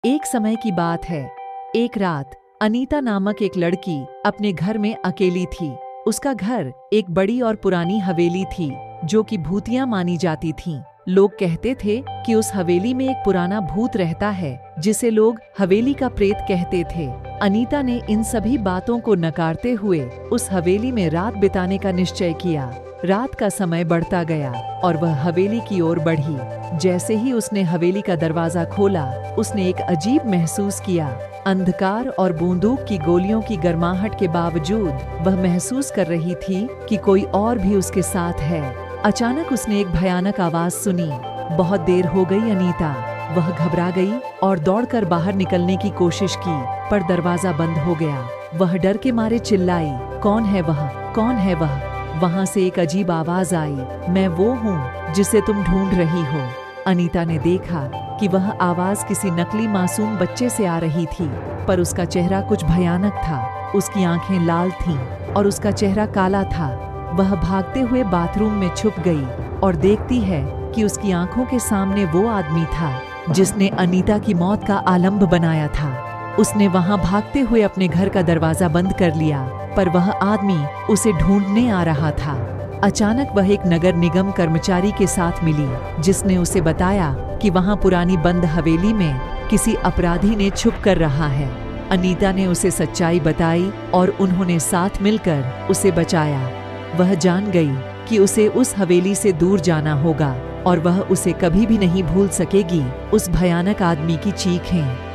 एक समय की बात है। एक रात अनीता नामक एक लड़की अपने घर में अकेली थी। उसका घर एक बड़ी और पुरानी हवेली थी जो कि भूतिया मानी जाती थी। लोग कहते थे कि उस हवेली में एक पुराना भूत रहता है जिसे लोग हवेली का प्रेत कहते थे। अनीता ने इन सभी बातों को नकारते हुए उस हवेली में रात बिताने का निश्चय किया। रात का समय बढ़ता गया और वह हवेली की ओर बढ़ी। जैसे ही उसने हवेली का दरवाजा खोला, उसने एक अजीब महसूस किया। अंधकार और बंदूक की गोलियों की गर्माहट के बावजूद वह महसूस कर रही थी कि कोई और भी उसके साथ है। अचानक उसने एक भयानक आवाज सुनी। बहुत देर हो गई अनीता। वह घबरा गई और दौड़कर बाहर निकलने की कोशिश की, पर दरवाजा बंद हो गया। वह डर के मारे चिल्लाई, कौन है वह? कौन है वह? वहां से एक अजीब आवाज आई, मैं वो हूँ जिसे तुम ढूंढ रही हो। अनीता ने देखा कि वह आवाज किसी नकली मासूम बच्चे से आ रही थी, पर उसका चेहरा कुछ भयानक था। उसकी आंखें लाल थीं और उसका चेहरा काला था। वह भागते हुए बाथरूम में छुप गई और देखती है कि उसकी आंखों के सामने वो आदमी था जिसने अनीता की मौत का आलंब बनाया था। उसने वहां भागते हुए अपने घर का दरवाजा बंद कर लिया, पर वह आदमी उसे ढूंढने आ रहा था। अचानक वह एक नगर निगम कर्मचारी के साथ मिली, जिसने उसे बताया कि वहां पुरानी बंद हवेली में किसी अपराधी ने छुप कर रहा है। अनीता ने उसे सच्चाई बताई और उन्होंने साथ मिलकर उसे बचाया। वह जान गई कि उसे उस हवेली से दूर जाना होगा और वह उसे कभी भी नहीं भूल सकेगी। उस भयानक आदमी की चीखें